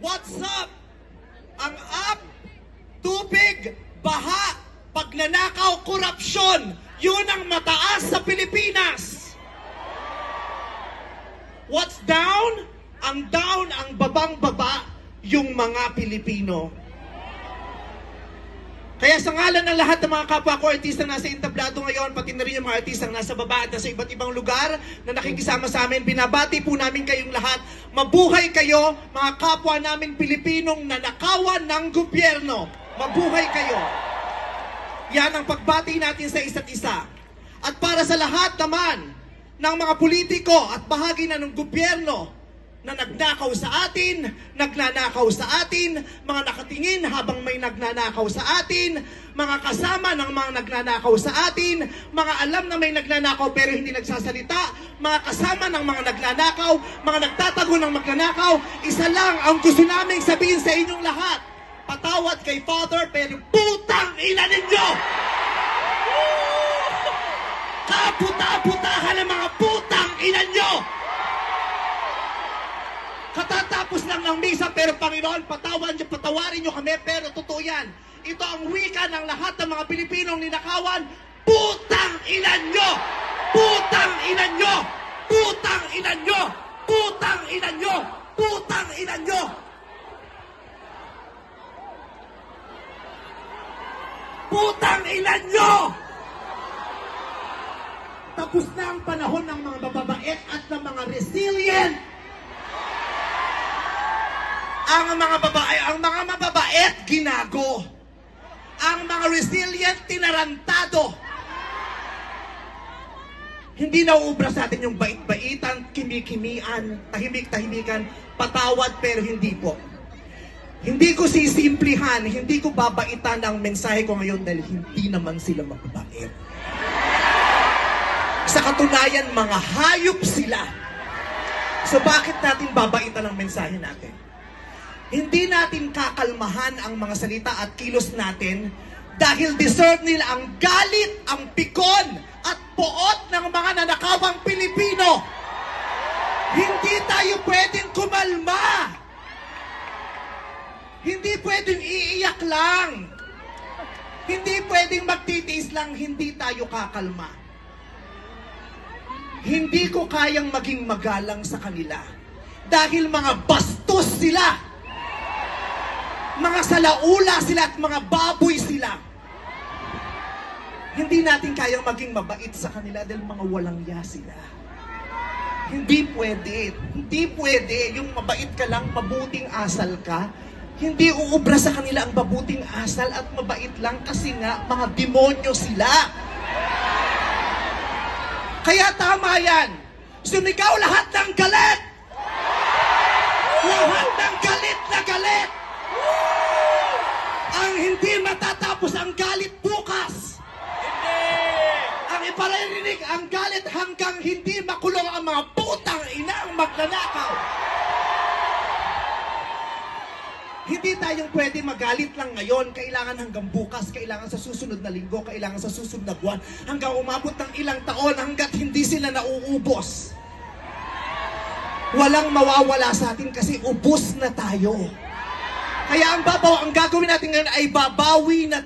What's up? Ang up, tubig, baha, pagnanakaw, korupsyon, yun ang mataas sa Pilipinas. What's down? Ang down, ang babang-baba, yung mga Pilipino. Kaya sa ngalan ng lahat ng mga kapwa ko artistang nasa entablado ngayon, pati na rin yung mga artistang nasa baba at nasa iba't ibang lugar na nakikisama sa amin, binabati po namin kayong lahat. Mabuhay kayo, mga kapwa namin Pilipinong nanakawan ng gobyerno. Mabuhay kayo. Yan ang pagbati natin sa isa't isa. At para sa lahat naman ng mga politiko at bahagi na ng gobyerno na nagnakaw sa atin, nagnanakaw sa atin, mga nakatingin habang may nagnanakaw sa atin, mga kasama ng mga nagnanakaw sa atin, mga alam na may nagnanakaw pero hindi nagsasalita, mga kasama ng mga nagnanakaw, mga nagtatago ng magnanakaw, isa lang ang gusto naming sabihin sa inyong lahat. Patawad kay Father pero putang ina ninyo! Kaputa-putahan ng mga putang ina nyo! Katatapos lang ng misa, pero Panginoon, patawarin nyo kami, pero totoo yan. Ito ang wika ng lahat ng mga Pilipinong ninakawan, putang ina nyo! Putang ina nyo! Putang ina nyo! Putang ina nyo! Putang ina nyo! Putang ina nyo! Tapos na ang panahon ng mga mababait at ng mga resilient. Ang mga mababait, ginago. Ang mga resilient, tinarantado. Hindi nauubra sa atin yung bait-baitan, kimi-kimian, tahimik-tahimikan, patawad pero hindi po. Hindi ko sisimplihan, hindi ko babaitan ang mensahe ko ngayon dahil hindi naman sila mababait. Sa katunayan, mga hayop sila. So bakit natin babaitan ang mensahe natin? Hindi natin kakalmahan ang mga salita at kilos natin dahil deserve nila ang galit, ang pikon at poot ng mga nanakawang Pilipino. Hindi tayo pwedeng kumalma. Hindi pwedeng iiyak lang. Hindi pwedeng magtitiis lang, hindi tayo kakalma. Hindi ko kayang maging magalang sa kanila dahil mga bastos sila. Mga salaula sila at mga baboy sila. Hindi natin kayang maging mabait sa kanila dahil mga walang ya sila. Hindi pwede. Hindi pwede. Yung mabait ka lang, mabuting asal ka. Hindi uubra sa kanila ang mabuting asal at mabait lang kasi nga mga demonyo sila. Kaya tama yan. Sumigaw lahat ng galit. Lahat ng galit na galit. Ang hindi matatapos ang galit bukas. Ang iparirinig ang galit hanggang hindi makulong ang mga putang inang magnanakaw. Hindi tayong pwede magalit lang ngayon. Kailangan hanggang bukas, kailangan sa susunod na linggo, kailangan sa susunod na buwan, hanggang umabot ng ilang taon hanggat hindi sila nauubos. Walang mawawala sa atin kasi ubos na tayo. Kaya ang gagawin natin ngayon ay babawi na